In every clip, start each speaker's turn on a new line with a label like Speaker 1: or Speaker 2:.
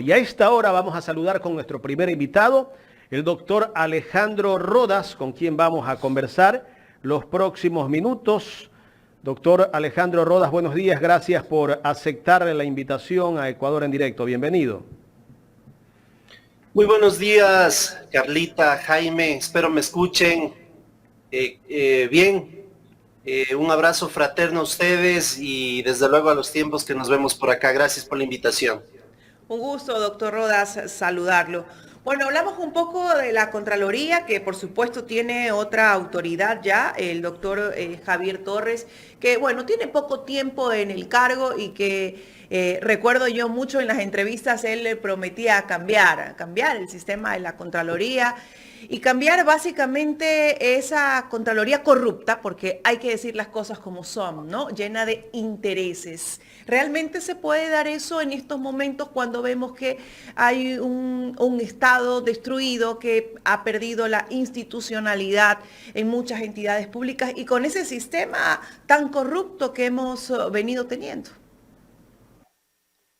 Speaker 1: Y a esta hora vamos a saludar con nuestro primer invitado, el doctor Alejandro Rodas, con quien vamos a conversar los próximos minutos. Doctor Alejandro Rodas, buenos días. Gracias por aceptar la invitación a Ecuador en directo. Bienvenido.
Speaker 2: Muy buenos días, Carlita, Jaime. Espero me escuchen bien. Un abrazo fraterno a ustedes y desde luego a los tiempos que nos vemos por acá. Gracias por la invitación.
Speaker 3: Un gusto, doctor Rodas, saludarlo. Bueno, hablamos un poco de la Contraloría, que por supuesto tiene otra autoridad ya, el doctor Javier Torres, que bueno, tiene poco tiempo en el cargo y que recuerdo yo mucho en las entrevistas, él le prometía cambiar el sistema de la Contraloría y cambiar básicamente esa Contraloría corrupta, porque hay que decir las cosas como son, ¿no? Llena de intereses. ¿Realmente se puede dar eso en estos momentos cuando vemos que hay un Estado destruido que ha perdido la institucionalidad en muchas entidades públicas y con ese sistema tan corrupto que hemos venido teniendo?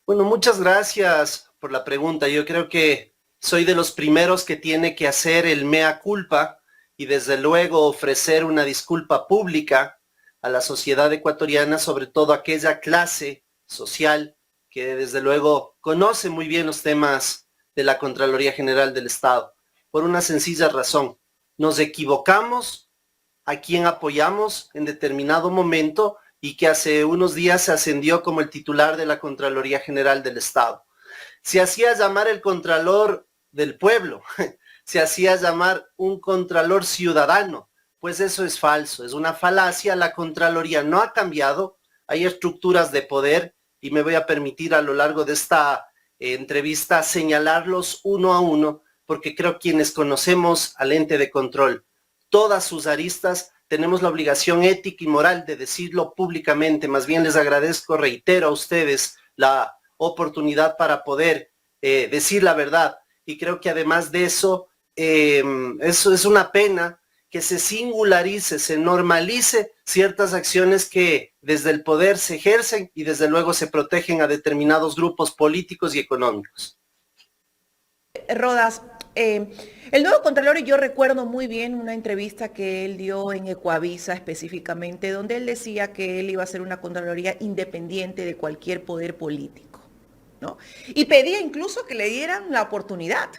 Speaker 2: Bueno, muchas gracias por la pregunta. Yo creo que soy de los primeros que tiene que hacer el mea culpa y desde luego ofrecer una disculpa pública a la sociedad ecuatoriana, sobre todo a aquella clase social que desde luego conoce muy bien los temas de la Contraloría General del Estado, por una sencilla razón. Nos equivocamos a quien apoyamos en determinado momento y que hace unos días se ascendió como el titular de la Contraloría General del Estado. Se hacía llamar el Contralor del Pueblo, se hacía llamar un Contralor ciudadano. Pues eso es falso, es una falacia. La Contraloría no ha cambiado, hay estructuras de poder y me voy a permitir a lo largo de esta entrevista señalarlos uno a uno, porque creo que quienes conocemos al ente de control, todas sus aristas, tenemos la obligación ética y moral de decirlo públicamente. Más bien les agradezco, reitero a ustedes la oportunidad para poder decir la verdad. Y creo que además de eso, eso es una pena que se singularice, se normalice ciertas acciones que desde el poder se ejercen y desde luego se protegen a determinados grupos políticos y económicos.
Speaker 3: Rodas, el nuevo Contralor, yo recuerdo muy bien una entrevista que él dio en Ecuavisa específicamente, donde él decía que él iba a hacer una Contraloría independiente de cualquier poder político, ¿no? Y pedía incluso que le dieran la oportunidad,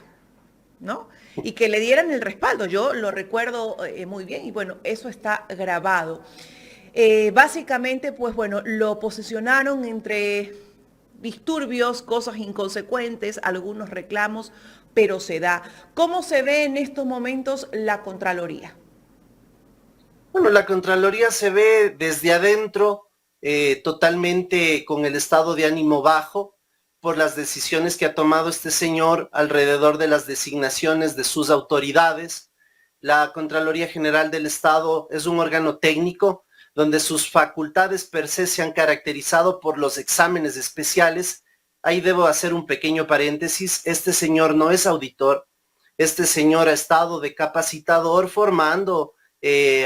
Speaker 3: ¿no? Y que le dieran el respaldo. Yo lo recuerdo muy bien y bueno, eso está grabado. Básicamente, pues bueno, lo posicionaron entre disturbios, cosas inconsecuentes, algunos reclamos, pero se da. ¿Cómo se ve en estos momentos la Contraloría?
Speaker 2: Bueno, la Contraloría se ve desde adentro totalmente con el estado de ánimo bajo por las decisiones que ha tomado este señor alrededor de las designaciones de sus autoridades. La Contraloría General del Estado es un órgano técnico donde sus facultades per se se han caracterizado por los exámenes especiales. Ahí debo hacer un pequeño paréntesis. Este señor no es auditor. Este señor ha estado de capacitador formando,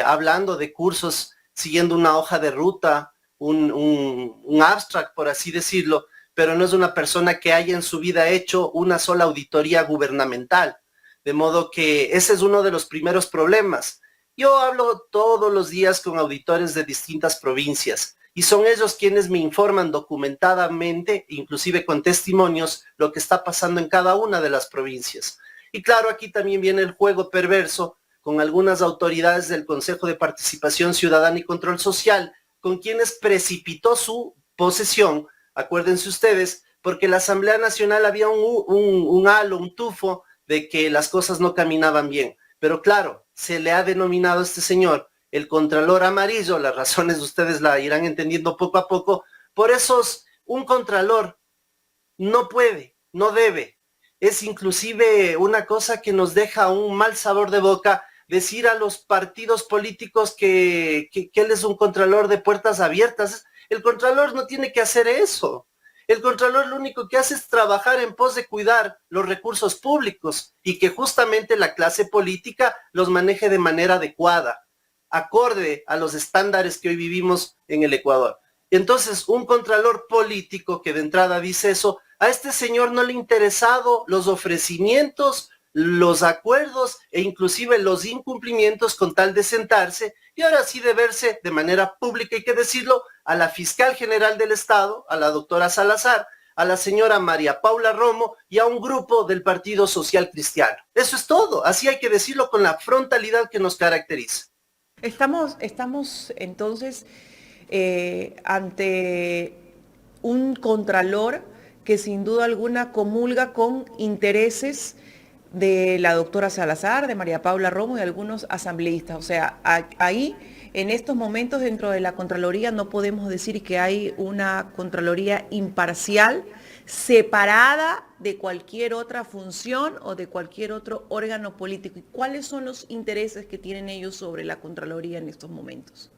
Speaker 2: hablando de cursos, siguiendo una hoja de ruta, un abstract, por así decirlo, pero no es una persona que haya en su vida hecho una sola auditoría gubernamental. De modo que ese es uno de los primeros problemas. Yo hablo todos los días con auditores de distintas provincias y son ellos quienes me informan documentadamente, inclusive con testimonios, lo que está pasando en cada una de las provincias. Y claro, aquí también viene el juego perverso con algunas autoridades del Consejo de Participación Ciudadana y Control Social, con quienes precipitó su posesión. Acuérdense ustedes, porque la Asamblea Nacional había un halo, un tufo de que las cosas no caminaban bien. Pero claro, se le ha denominado a este señor el Contralor Amarillo, las razones ustedes la irán entendiendo poco a poco. Por eso un Contralor no puede, no debe. Es inclusive una cosa que nos deja un mal sabor de boca decir a los partidos políticos que él es un Contralor de puertas abiertas. El Contralor no tiene que hacer eso. El Contralor lo único que hace es trabajar en pos de cuidar los recursos públicos y que justamente la clase política los maneje de manera adecuada, acorde a los estándares que hoy vivimos en el Ecuador. Entonces, un Contralor político que de entrada dice eso, A este señor no le han interesado los ofrecimientos, los acuerdos e inclusive los incumplimientos con tal de sentarse y ahora sí de verse de manera pública, hay que decirlo, a la fiscal general del Estado, a la doctora Salazar, a la señora María Paula Romo y a un grupo del Partido Social Cristiano. Eso es todo, así hay que decirlo con la frontalidad que nos caracteriza.
Speaker 3: Estamos entonces ante un contralor que sin duda alguna comulga con intereses de la doctora Salazar, de María Paula Romo y algunos asambleístas. O sea, ahí en estos momentos dentro de la Contraloría no podemos decir que hay una Contraloría imparcial, separada de cualquier otra función o de cualquier otro órgano político. ¿Y cuáles son los intereses que tienen ellos sobre la Contraloría en estos momentos?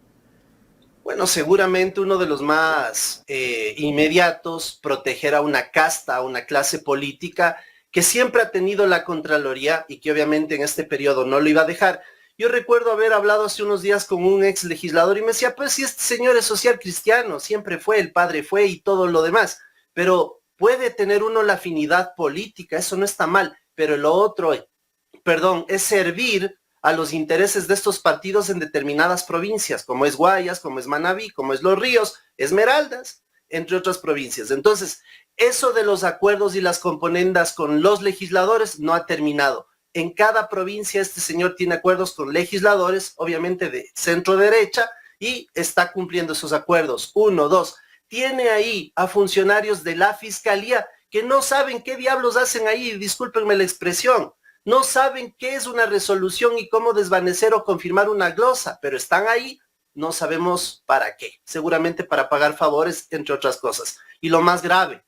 Speaker 2: Bueno, seguramente uno de los más inmediatos, proteger a una casta, a una clase política que siempre ha tenido la Contraloría y que obviamente en este periodo no lo iba a dejar. Yo recuerdo haber hablado hace unos días con un ex legislador y me decía, pues si este señor es social cristiano, siempre fue, el padre fue y todo lo demás, pero puede tener uno la afinidad política, eso no está mal, pero lo otro, es servir a los intereses de estos partidos en determinadas provincias, como es Guayas, como es Manabí, como es Los Ríos, Esmeraldas, entre otras provincias. Entonces, eso de los acuerdos y las componendas con los legisladores no ha terminado. En cada provincia este señor tiene acuerdos con legisladores, obviamente de centro derecha, y está cumpliendo esos acuerdos. 1, 2, tiene ahí a funcionarios de la fiscalía que no saben qué diablos hacen ahí, discúlpenme la expresión, no saben qué es una resolución y cómo desvanecer o confirmar una glosa, pero están ahí, no sabemos para qué, seguramente para pagar favores, entre otras cosas. Y lo más grave,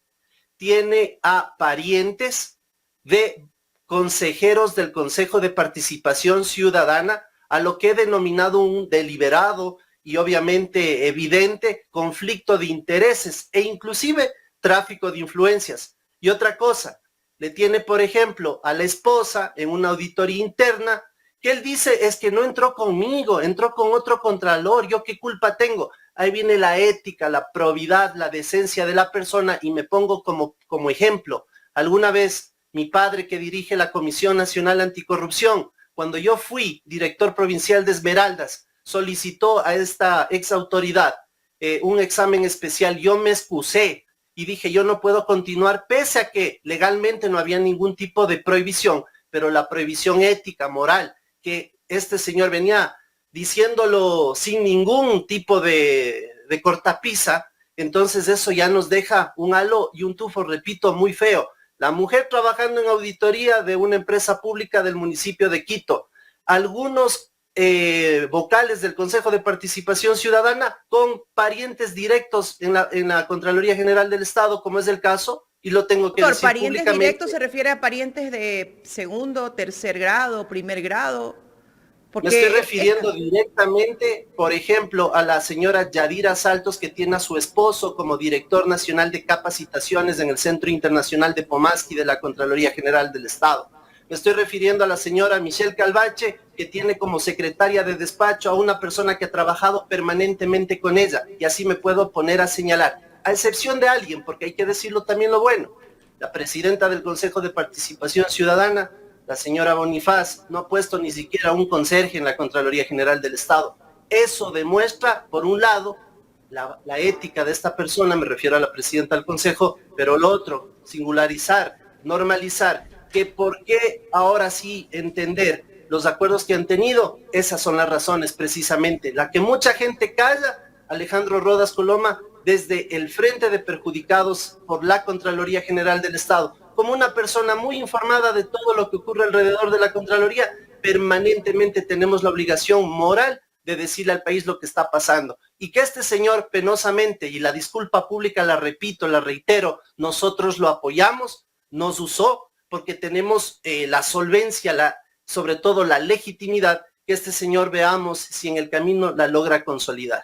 Speaker 2: tiene a parientes de consejeros del Consejo de Participación Ciudadana, a lo que he denominado un deliberado y obviamente evidente conflicto de intereses e inclusive tráfico de influencias. Y otra cosa, le tiene, por ejemplo, a la esposa en una auditoría interna que él dice es que no entró conmigo, entró con otro contralor, ¿yo qué culpa tengo? Ahí viene la ética, la probidad, la decencia de la persona y me pongo como ejemplo. Alguna vez mi padre que dirige la Comisión Nacional Anticorrupción, cuando yo fui director provincial de Esmeraldas, solicitó a esta ex autoridad un examen especial, yo me excusé y dije yo no puedo continuar pese a que legalmente no había ningún tipo de prohibición, pero la prohibición ética, moral, que este señor venía diciéndolo sin ningún tipo de cortapisa, entonces eso ya nos deja un halo y un tufo, repito, muy feo. La mujer trabajando en auditoría de una empresa pública del municipio de Quito, algunos vocales del Consejo de Participación Ciudadana con parientes directos en la Contraloría General del Estado, como es el caso, y lo tengo que decir
Speaker 3: parientes
Speaker 2: públicamente.
Speaker 3: Directos se refiere a parientes de segundo, tercer grado, primer grado.
Speaker 2: Me estoy refiriendo directamente, por ejemplo, a la señora Yadira Saltos, que tiene a su esposo como director nacional de capacitaciones en el Centro Internacional de Pomaski de la Contraloría General del Estado. Me estoy refiriendo a la señora Michelle Calvache, que tiene como secretaria de despacho a una persona que ha trabajado permanentemente con ella, y así me puedo poner a señalar, a excepción de alguien, porque hay que decirlo también lo bueno, la presidenta del Consejo de Participación Ciudadana, la señora Bonifaz, no ha puesto ni siquiera un conserje en la Contraloría General del Estado. Eso demuestra, por un lado, la ética de esta persona, me refiero a la presidenta del Consejo, pero lo otro, singularizar, normalizar, que por qué ahora sí entender los acuerdos que han tenido, esas son las razones precisamente. La que mucha gente calla, Alejandro Rodas Coloma, desde el Frente de Perjudicados por la Contraloría General del Estado, como una persona muy informada de todo lo que ocurre alrededor de la Contraloría, permanentemente tenemos la obligación moral de decirle al país lo que está pasando. Y que este señor penosamente, y la disculpa pública la repito, la reitero, nosotros lo apoyamos, nos usó, porque tenemos la solvencia, sobre todo la legitimidad, que este señor veamos si en el camino la logra consolidar.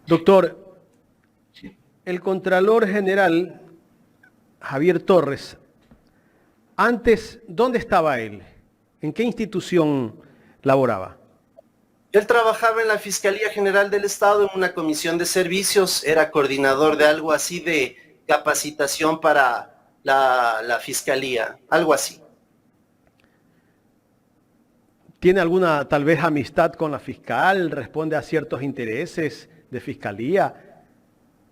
Speaker 1: Doctor, el Contralor General Javier Torres, antes, ¿dónde estaba él? ¿En qué institución laboraba?
Speaker 2: Él trabajaba en la Fiscalía General del Estado en una comisión de servicios, era coordinador de algo así de capacitación para la fiscalía, algo así.
Speaker 1: ¿Tiene alguna tal vez amistad con la fiscal? ¿Responde a ciertos intereses de fiscalía?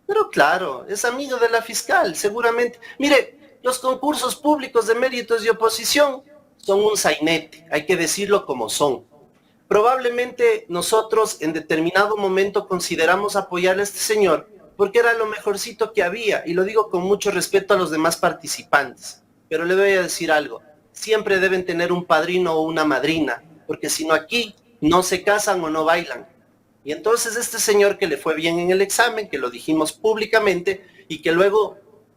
Speaker 2: Pero claro, es amigo de la fiscal, seguramente. Mire, los concursos públicos de méritos y oposición son un sainete, hay que decirlo como son. Probablemente nosotros en determinado momento consideramos apoyar a este señor porque era lo mejorcito que había, y lo digo con mucho respeto a los demás participantes. Pero le voy a decir algo, siempre deben tener un padrino o una madrina, porque si no aquí no se casan o no bailan. Y entonces este señor que le fue bien en el examen, que lo dijimos públicamente y que luego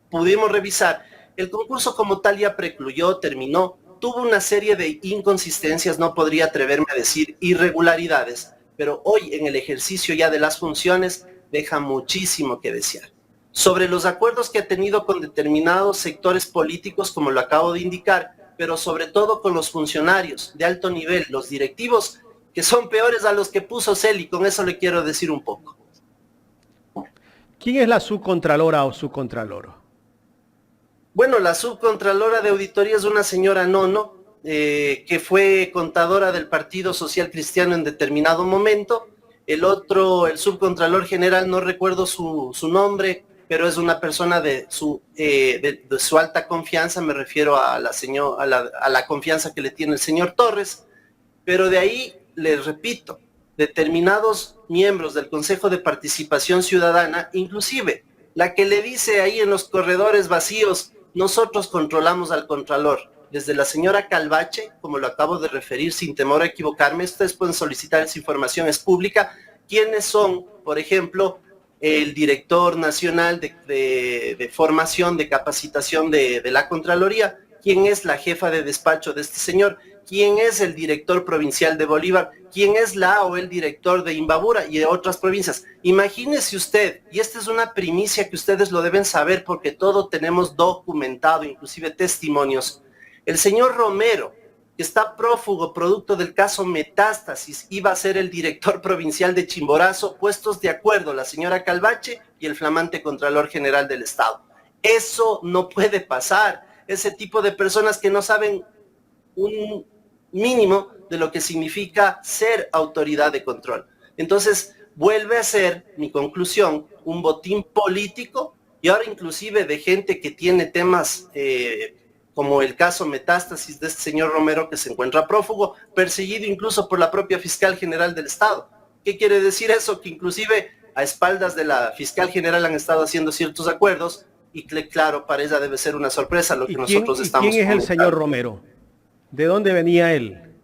Speaker 2: pudimos revisar, el concurso como tal ya precluyó, terminó, tuvo una serie de inconsistencias, no podría atreverme a decir irregularidades, pero hoy en el ejercicio ya de las funciones deja muchísimo que desear. Sobre los acuerdos que ha tenido con determinados sectores políticos, como lo acabo de indicar, pero sobre todo con los funcionarios de alto nivel, los directivos, que son peores a los que puso Celi, con eso le quiero decir un poco.
Speaker 1: ¿Quién es la subcontralora o subcontralor?
Speaker 2: Bueno, la subcontralora de auditoría es una señora Nono, que fue contadora del Partido Social Cristiano en determinado momento. El otro, el subcontralor general, no recuerdo su nombre, pero es una persona de su alta confianza, me refiero a la confianza que le tiene el señor Torres. Pero de ahí, les repito, determinados miembros del Consejo de Participación Ciudadana, inclusive la que le dice ahí en los corredores vacíos, nosotros controlamos al Contralor, desde la señora Calvache, como lo acabo de referir sin temor a equivocarme, ustedes pueden solicitar esa información, es pública, quiénes son, por ejemplo, el director nacional de formación, de capacitación de la Contraloría, quién es la jefa de despacho de este señor, quién es el director provincial de Bolívar, quién es la o el director de Imbabura y de otras provincias. Imagínese usted, y esta es una primicia que ustedes lo deben saber porque todo tenemos documentado, inclusive testimonios. El señor Romero, que está prófugo producto del caso Metástasis, iba a ser el director provincial de Chimborazo, puestos de acuerdo la señora Calvache y el flamante Contralor General del Estado. Eso no puede pasar. Ese tipo de personas que no saben un mínimo de lo que significa ser autoridad de control. Entonces, vuelve a ser, mi conclusión, un botín político, y ahora inclusive de gente que tiene temas como el caso Metástasis de este señor Romero, que se encuentra prófugo, perseguido incluso por la propia Fiscal General del Estado. ¿Qué quiere decir eso? Que inclusive a espaldas de la Fiscal General han estado haciendo ciertos acuerdos, y claro, para ella debe ser una sorpresa lo que nosotros estamos
Speaker 1: ¿Quién es el señor Romero? ¿De dónde venía él?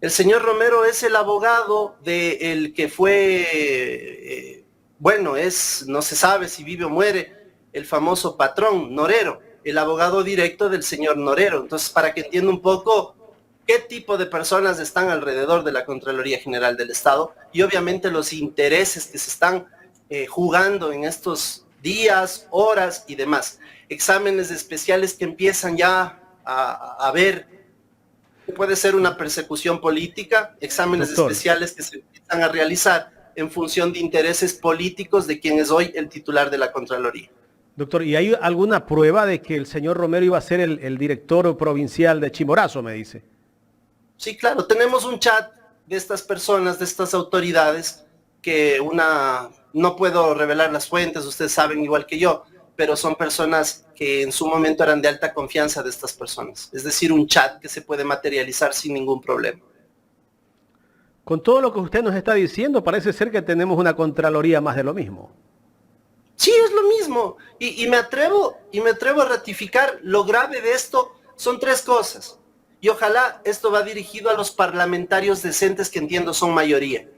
Speaker 2: El señor Romero es el abogado del que fue, no se sabe si vive o muere, el famoso patrón Norero, el abogado directo del señor Norero. Entonces, para que entienda un poco qué tipo de personas están alrededor de la Contraloría General del Estado y obviamente los intereses que se están jugando en estos días, horas y demás. Exámenes especiales que empiezan ya a ver, puede ser una persecución política, exámenes especiales que se empiezan a realizar en función de intereses políticos de quien es hoy el titular de la Contraloría.
Speaker 1: Doctor, ¿y hay alguna prueba de que el señor Romero iba a ser el director provincial de Chimborazo, me dice?
Speaker 2: Sí, claro, tenemos un chat de estas personas, de estas autoridades, que no puedo revelar las fuentes, ustedes saben igual que yo, pero son personas que en su momento eran de alta confianza de estas personas. Es decir, un chat que se puede materializar sin ningún problema.
Speaker 1: Con todo lo que usted nos está diciendo, parece ser que tenemos una Contraloría más de lo mismo.
Speaker 2: Sí, es lo mismo. Y me atrevo a ratificar lo grave de esto. Son tres cosas. Y ojalá esto va dirigido a los parlamentarios decentes que entiendo son mayoría.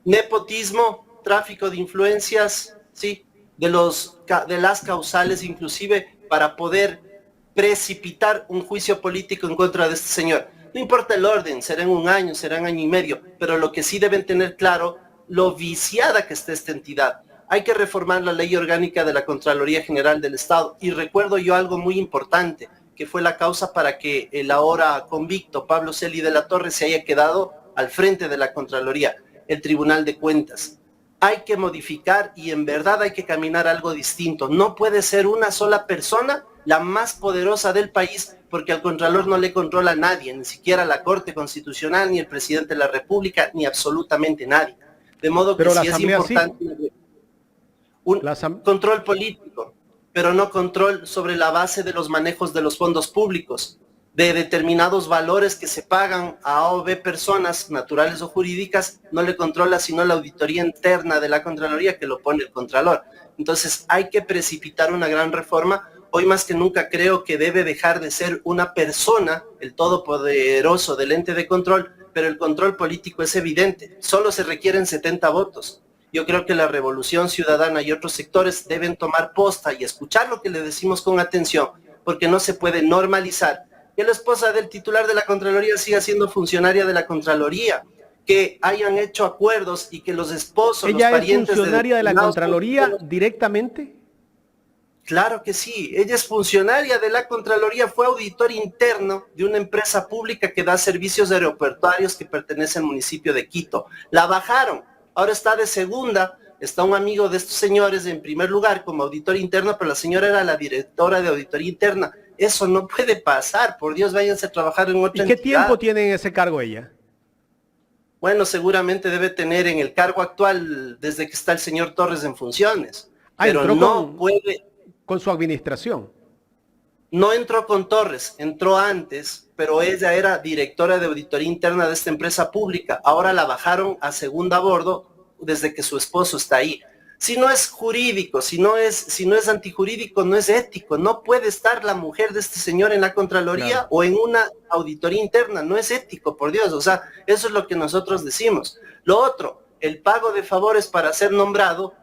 Speaker 2: Nepotismo, tráfico de influencias, sí, de las causales inclusive para poder precipitar un juicio político en contra de este señor. No importa el orden, será en un año, será en año y medio, pero lo que sí deben tener claro, lo viciada que está esta entidad. Hay que reformar la ley orgánica de la Contraloría General del Estado. Y recuerdo yo algo muy importante, que fue la causa para que el ahora convicto Pablo Celi de la Torre se haya quedado al frente de la Contraloría, el Tribunal de Cuentas. hay que modificar y en verdad hay que caminar algo distinto. No puede ser una sola persona la más poderosa del país, porque al Contralor no le controla a nadie, ni siquiera la Corte Constitucional, ni el Presidente de la República, ni absolutamente nadie. De modo que sí es importante un control político, pero no control sobre la base de los manejos de los fondos públicos, de determinados valores que se pagan a A o B personas, naturales o jurídicas, no le controla sino la auditoría interna de la Contraloría, que lo pone el Contralor. Entonces hay que precipitar una gran reforma. Hoy más que nunca creo que debe dejar de ser una persona el todopoderoso del ente de control, pero el control político es evidente. Solo se requieren 70 votos. Yo creo que la Revolución Ciudadana y otros sectores deben tomar posta y escuchar lo que le decimos con atención, porque no se puede normalizar que la esposa del titular de la Contraloría siga siendo funcionaria de la Contraloría, que hayan hecho acuerdos y que los esposos, los parientes...
Speaker 1: ¿Ella es funcionaria de la Contraloría directamente?
Speaker 2: Claro que sí, ella es funcionaria de la Contraloría, fue auditor interno de una empresa pública que da servicios aeroportuarios que pertenece al municipio de Quito. La bajaron, ahora está de segunda, está un amigo de estos señores en primer lugar como auditor interno, pero la señora era la directora de auditoría interna. Eso no puede pasar, por Dios, váyanse a trabajar en otra entidad.
Speaker 1: ¿Y qué tiempo tiene en ese cargo ella?
Speaker 2: Bueno, seguramente debe tener en el cargo actual desde que está el señor Torres en funciones, pero no puede...
Speaker 1: Con su administración.
Speaker 2: No entró con Torres, entró antes, pero ella era directora de auditoría interna de esta empresa pública. Ahora la bajaron a segunda a bordo desde que su esposo está ahí. Si no es jurídico, si no es antijurídico, no es ético. No puede estar la mujer de este señor en la Contraloría, claro, o en una auditoría interna. No es ético, por Dios. O sea, eso es lo que nosotros decimos. Lo otro, el pago de favores para ser nombrado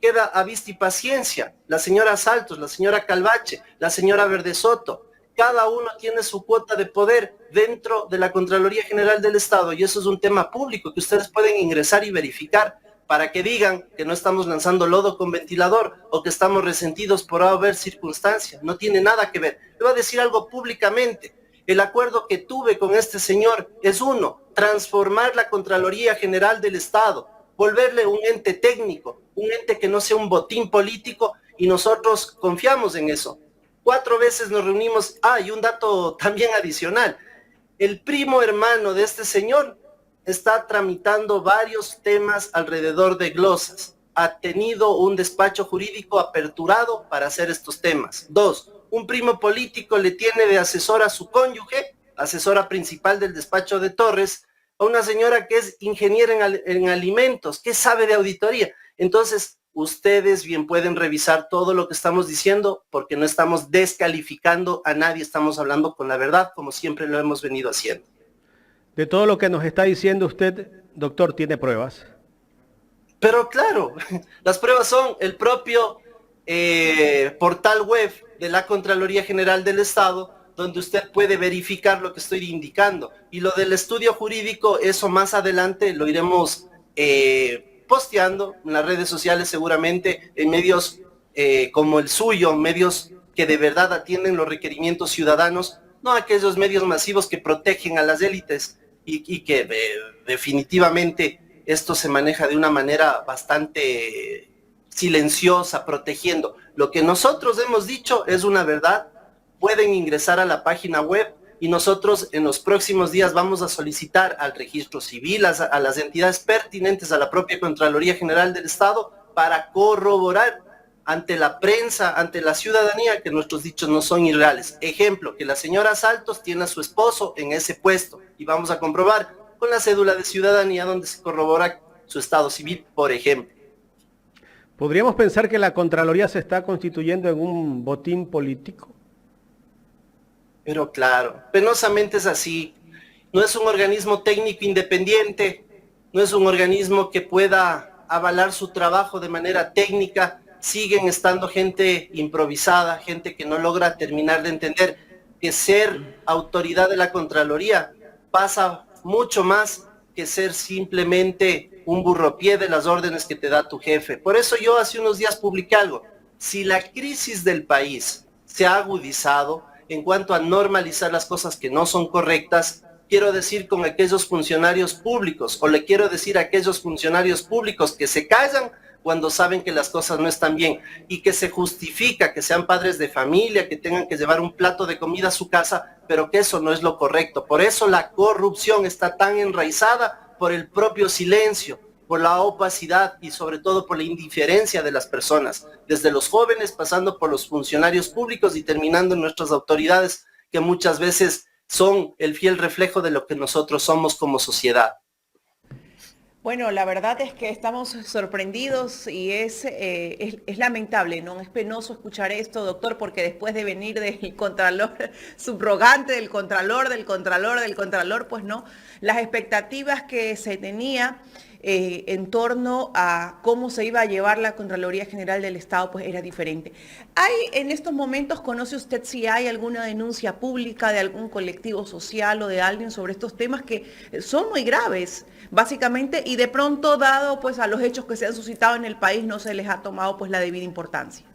Speaker 2: queda a vista y paciencia. La señora Saltos, la señora Calvache, la señora Verdesoto, cada uno tiene su cuota de poder dentro de la Contraloría General del Estado, y eso es un tema público que ustedes pueden ingresar y verificar para que digan que no estamos lanzando lodo con ventilador o que estamos resentidos por haber circunstancias. No tiene nada que ver. Le voy a decir algo públicamente. El acuerdo que tuve con este señor es uno, transformar la Contraloría General del Estado, volverle un ente técnico, un ente que no sea un botín político, y nosotros confiamos en eso. 4 veces nos reunimos. Y un dato también adicional. El primo hermano de este señor está tramitando varios temas alrededor de glosas. Ha tenido un despacho jurídico aperturado para hacer estos temas. 2, un primo político le tiene de asesora a su cónyuge, asesora principal del despacho de Torres, a una señora que es ingeniera en alimentos, que sabe de auditoría. Entonces, ustedes bien pueden revisar todo lo que estamos diciendo, porque no estamos descalificando a nadie, estamos hablando con la verdad, como siempre lo hemos venido haciendo.
Speaker 1: De todo lo que nos está diciendo usted, doctor, ¿tiene pruebas?
Speaker 2: Pero claro, las pruebas son el propio portal web de la Contraloría General del Estado, donde usted puede verificar lo que estoy indicando. Y lo del estudio jurídico, eso más adelante lo iremos posteando en las redes sociales, seguramente en medios como el suyo, medios que de verdad atienden los requerimientos ciudadanos, no aquellos medios masivos que protegen a las élites y que definitivamente esto se maneja de una manera bastante silenciosa, protegiendo. Lo que nosotros hemos dicho es una verdad. Pueden ingresar a la página web y nosotros en los próximos días vamos a solicitar al registro civil, a las entidades pertinentes, a la propia Contraloría General del Estado, para corroborar ante la prensa, ante la ciudadanía, que nuestros dichos no son irreales. Ejemplo, que la señora Saltos tiene a su esposo en ese puesto, y vamos a comprobar con la cédula de ciudadanía donde se corrobora su estado civil, por ejemplo.
Speaker 1: ¿Podríamos pensar que la Contraloría se está constituyendo en un botín político?
Speaker 2: Pero claro, penosamente es así. No es un organismo técnico independiente, no es un organismo que pueda avalar su trabajo de manera técnica. Siguen estando gente improvisada, gente que no logra terminar de entender que ser autoridad de la Contraloría pasa mucho más que ser simplemente un burropié de las órdenes que te da tu jefe. Por eso yo hace unos días publiqué algo. Si la crisis del país se ha agudizado en cuanto a normalizar las cosas que no son correctas, quiero decir con aquellos funcionarios públicos, o le quiero decir a aquellos funcionarios públicos que se callan cuando saben que las cosas no están bien y que se justifica que sean padres de familia, que tengan que llevar un plato de comida a su casa, pero que eso no es lo correcto. Por eso la corrupción está tan enraizada por el propio silencio, por la opacidad y sobre todo por la indiferencia de las personas, desde los jóvenes pasando por los funcionarios públicos y terminando en nuestras autoridades, que muchas veces son el fiel reflejo de lo que nosotros somos como sociedad.
Speaker 3: Bueno, la verdad es que estamos sorprendidos y es lamentable, ¿no? Es penoso escuchar esto, doctor, porque después de venir del contralor subrogante, del contralor, pues no, las expectativas que se tenía en torno a cómo se iba a llevar la Contraloría General del Estado, pues era diferente. ¿Hay en estos momentos, conoce usted si hay alguna denuncia pública de algún colectivo social o de alguien sobre estos temas que son muy graves, básicamente, y de pronto, dado pues a los hechos que se han suscitado en el país, no se les ha tomado pues la debida importancia?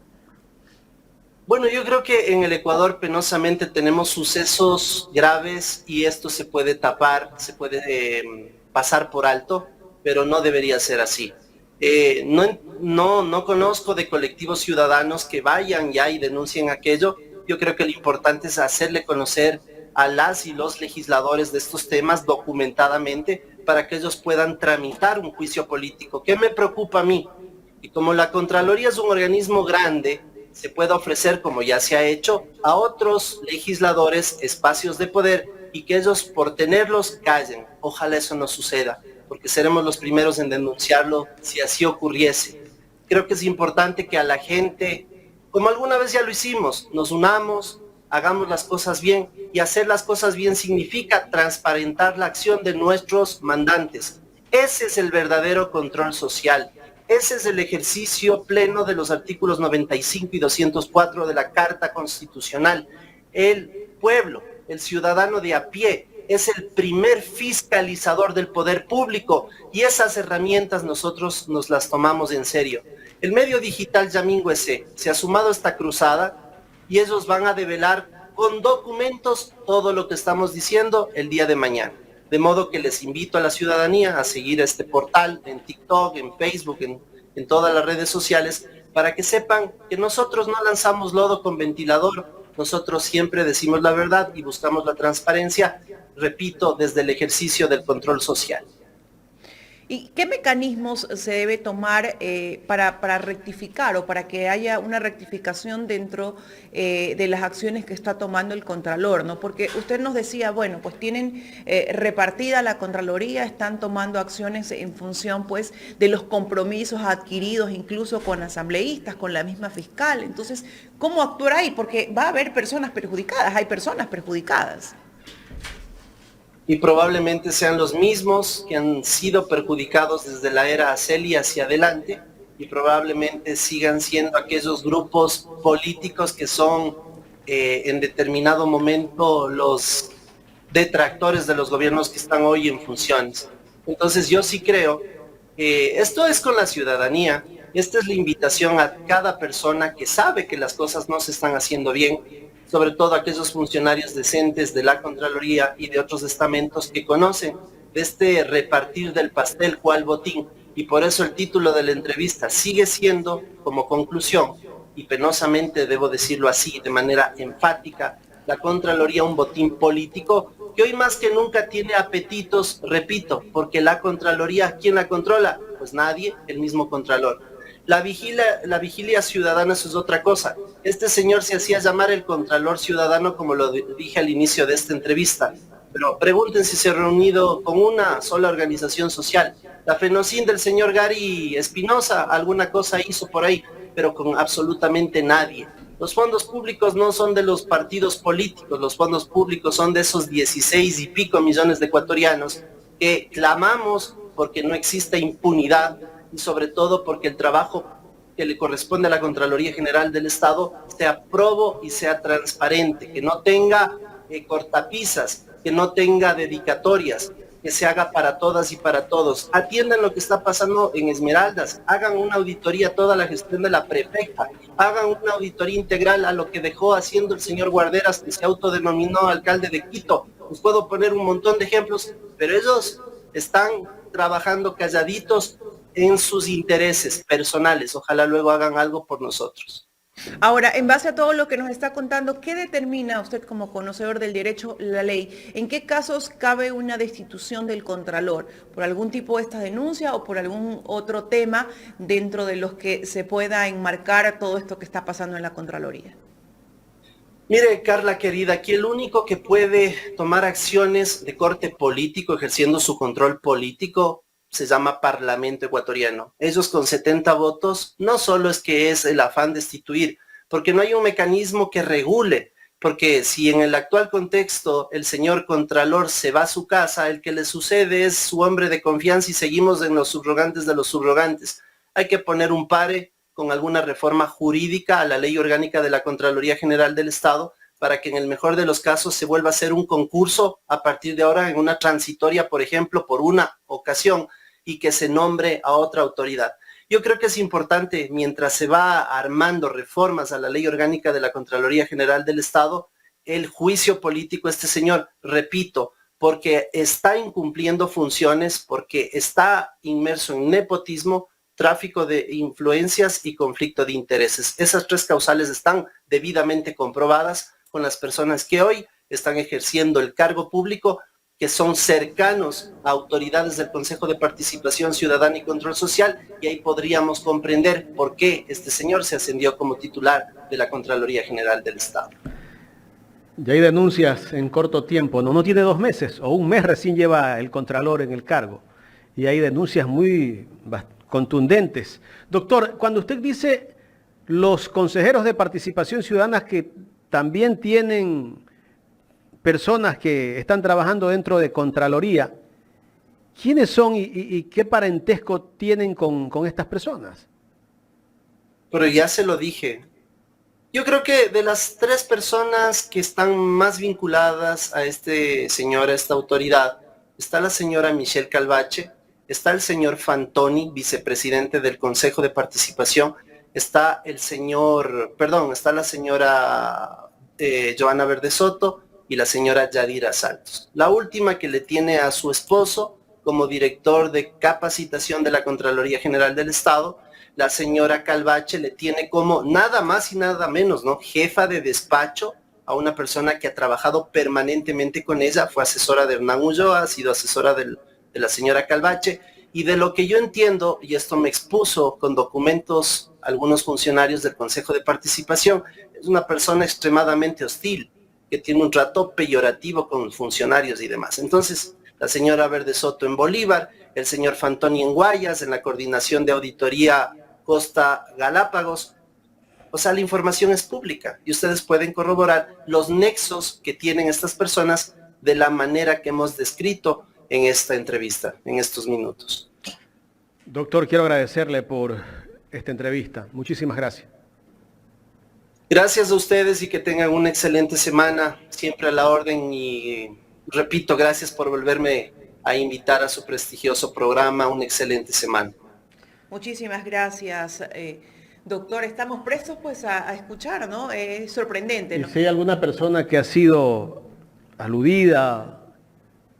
Speaker 2: Bueno, yo creo que en el Ecuador penosamente tenemos sucesos graves y esto se puede tapar, se puede pasar por alto, pero no debería ser así. No conozco de colectivos ciudadanos que vayan ya y denuncien aquello. Yo creo que lo importante es hacerle conocer a las y los legisladores de estos temas documentadamente para que ellos puedan tramitar un juicio político. ¿Qué me preocupa a mí? Y como la Contraloría es un organismo grande, se puede ofrecer, como ya se ha hecho, a otros legisladores espacios de poder y que ellos por tenerlos callen. Ojalá eso no suceda, porque seremos los primeros en denunciarlo si así ocurriese. Creo que es importante que a la gente, como alguna vez ya lo hicimos, nos unamos, hagamos las cosas bien, y hacer las cosas bien significa transparentar la acción de nuestros mandantes. Ese es el verdadero control social. Ese es el ejercicio pleno de los artículos 95 y 204 de la Carta Constitucional. El pueblo, el ciudadano de a pie, es el primer fiscalizador del poder público y esas herramientas nosotros nos las tomamos en serio. El medio digital Yamingüese se ha sumado a esta cruzada y ellos van a develar con documentos todo lo que estamos diciendo el día de mañana. De modo que les invito a la ciudadanía a seguir este portal en TikTok, en Facebook, en todas las redes sociales, para que sepan que nosotros no lanzamos lodo con ventilador, nosotros siempre decimos la verdad y buscamos la transparencia, repito, desde el ejercicio del control social.
Speaker 3: ¿Y qué mecanismos se debe tomar para rectificar o para que haya una rectificación dentro de las acciones que está tomando el Contralor, ¿no? Porque usted nos decía, bueno, pues tienen repartida la Contraloría, están tomando acciones en función pues de los compromisos adquiridos incluso con asambleístas, con la misma fiscal. Entonces, ¿cómo actuar ahí? Porque va a haber personas perjudicadas, hay personas perjudicadas.
Speaker 2: Y probablemente sean los mismos que han sido perjudicados desde la era Aceli hacia adelante y probablemente sigan siendo aquellos grupos políticos que son en determinado momento los detractores de los gobiernos que están hoy en funciones. Entonces yo sí creo que esto es con la ciudadanía, esta es la invitación a cada persona que sabe que las cosas no se están haciendo bien, sobre todo aquellos funcionarios decentes de la Contraloría y de otros estamentos que conocen de este repartir del pastel cual botín. Y por eso el título de la entrevista sigue siendo, como conclusión, y penosamente debo decirlo así, de manera enfática, la Contraloría un botín político que hoy más que nunca tiene apetitos, repito, porque la Contraloría, ¿quién la controla? Pues nadie, el mismo Contralor. La vigilia ciudadana, eso es otra cosa. Este señor se hacía llamar el Contralor Ciudadano, como lo dije al inicio de esta entrevista. Pero pregunten si se ha reunido con una sola organización social. La FENOCIN del señor Gary Espinosa, alguna cosa hizo por ahí, pero con absolutamente nadie. Los fondos públicos no son de los partidos políticos, los fondos públicos son de esos 16 y pico millones de ecuatorianos que clamamos porque no exista impunidad, y sobre todo porque el trabajo que le corresponde a la Contraloría General del Estado sea probo y sea transparente, que no tenga cortapisas, que no tenga dedicatorias, que se haga para todas y para todos. Atiendan lo que está pasando en Esmeraldas, hagan una auditoría a toda la gestión de la prefecta, hagan una auditoría integral a lo que dejó haciendo el señor Guarderas, que se autodenominó alcalde de Quito, os puedo poner un montón de ejemplos, pero ellos están trabajando calladitos en sus intereses personales. Ojalá luego hagan algo por nosotros.
Speaker 3: Ahora, en base a todo lo que nos está contando, ¿qué determina usted como conocedor del derecho, la ley? ¿En qué casos cabe una destitución del contralor? ¿Por algún tipo de esta denuncia o por algún otro tema dentro de los que se pueda enmarcar todo esto que está pasando en la Contraloría?
Speaker 2: Mire, Carla querida, aquí el único que puede tomar acciones de corte político, ejerciendo su control político, se llama Parlamento ecuatoriano. Ellos con 70 votos, no solo es que es el afán de destituir, porque no hay un mecanismo que regule, porque si en el actual contexto el señor Contralor se va a su casa, el que le sucede es su hombre de confianza y seguimos en los subrogantes de los subrogantes. Hay que poner un pare con alguna reforma jurídica a la ley orgánica de la Contraloría General del Estado para que en el mejor de los casos se vuelva a hacer un concurso a partir de ahora en una transitoria, por ejemplo, por una ocasión y que se nombre a otra autoridad. Yo creo que es importante, mientras se va armando reformas a la ley orgánica de la Contraloría General del Estado, el juicio político a este señor, repito, porque está incumpliendo funciones, porque está inmerso en nepotismo, tráfico de influencias y conflicto de intereses. Esas tres causales están debidamente comprobadas con las personas que hoy están ejerciendo el cargo público, que son cercanos a autoridades del Consejo de Participación Ciudadana y Control Social, y ahí podríamos comprender por qué este señor se ascendió como titular de la Contraloría General del Estado.
Speaker 1: Ya hay denuncias en corto tiempo, no tiene 2 meses, o 1 mes recién lleva el Contralor en el cargo, y hay denuncias muy contundentes. Doctor, cuando usted dice los consejeros de participación ciudadana que también tienen personas que están trabajando dentro de Contraloría, ¿quiénes son y qué parentesco tienen con estas personas?
Speaker 2: Pero ya se lo dije. Yo creo que de las 3 personas que están más vinculadas a este señor, a esta autoridad, está la señora Michelle Calvache, está el señor Fantoni, vicepresidente del Consejo de Participación, está la señora Joana Verde Soto y la señora Yadira Santos. La última que le tiene a su esposo como director de capacitación de la Contraloría General del Estado, la señora Calvache le tiene como nada más y nada menos, ¿no?, jefa de despacho a una persona que ha trabajado permanentemente con ella, fue asesora de Hernán Ulloa, ha sido asesora de la señora Calvache, y de lo que yo entiendo, y esto me expuso con documentos algunos funcionarios del Consejo de Participación, es una persona extremadamente hostil, que tiene un trato peyorativo con funcionarios y demás. Entonces, la señora Verde Soto en Bolívar, el señor Fantoni en Guayas, en la coordinación de auditoría Costa Galápagos. O sea, la información es pública y ustedes pueden corroborar los nexos que tienen estas personas de la manera que hemos descrito en esta entrevista, en estos minutos.
Speaker 1: Doctor, quiero agradecerle por esta entrevista. Muchísimas gracias.
Speaker 2: Gracias a ustedes y que tengan una excelente semana, siempre a la orden, y repito, gracias por volverme a invitar a su prestigioso programa. Una excelente semana.
Speaker 3: Muchísimas gracias, doctor. Estamos prestos pues a escuchar, ¿no? Es sorprendente, ¿no?
Speaker 1: Y si hay alguna persona que ha sido aludida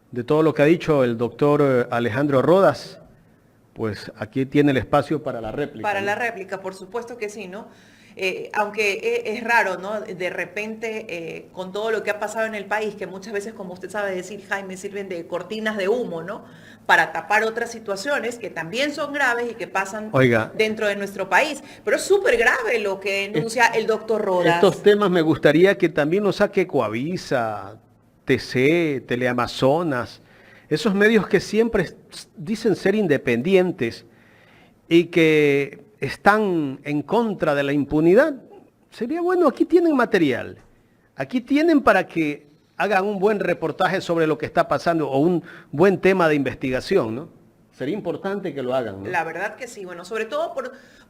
Speaker 1: de todo lo que ha dicho el doctor Alejandro Rodas, pues aquí tiene el espacio para la réplica.
Speaker 3: Para
Speaker 1: ¿no?
Speaker 3: la réplica, por supuesto que sí, ¿no? Aunque es raro, ¿no? De repente, con todo lo que ha pasado en el país, que muchas veces, como usted sabe decir, Jaime, sirven de cortinas de humo, ¿no? Para tapar otras situaciones que también son graves y que pasan dentro de nuestro país. Pero es súper grave lo que denuncia el doctor Rodas.
Speaker 1: Estos temas me gustaría que también los saque Coavisa, TC, Teleamazonas, esos medios que siempre dicen ser independientes y que están en contra de la impunidad. Sería bueno, aquí tienen material, aquí tienen para que hagan un buen reportaje sobre lo que está pasando o un buen tema de investigación, ¿no? Sería importante que lo hagan, ¿no?
Speaker 3: La verdad que sí, bueno, sobre todo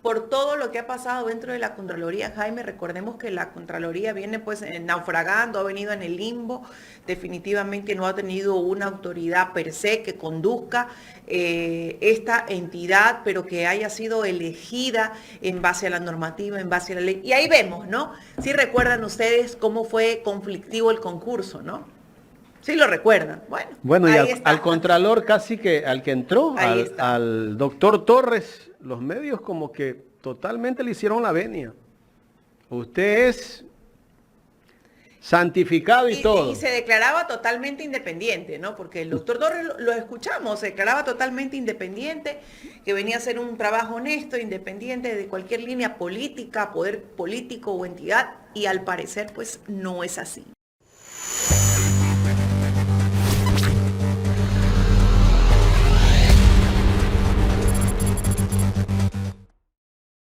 Speaker 3: por todo lo que ha pasado dentro de la Contraloría, Jaime. Recordemos que la Contraloría viene pues naufragando, ha venido en el limbo, definitivamente no ha tenido una autoridad per se que conduzca esta entidad, pero que haya sido elegida en base a la normativa, en base a la ley. Y ahí vemos, ¿no? Sí recuerdan ustedes cómo fue conflictivo el concurso, ¿no? Sí lo recuerdan.
Speaker 1: Bueno, y
Speaker 3: ahí está.
Speaker 1: al contralor casi que al que entró,
Speaker 3: Ahí está.
Speaker 1: al doctor Torres, los medios como que totalmente le hicieron la venia. Usted es santificado y todo.
Speaker 3: Y se declaraba totalmente independiente, ¿no? Porque el doctor Torres lo escuchamos, se declaraba totalmente independiente, que venía a hacer un trabajo honesto, independiente de cualquier línea política, poder político o entidad, y al parecer pues no es así.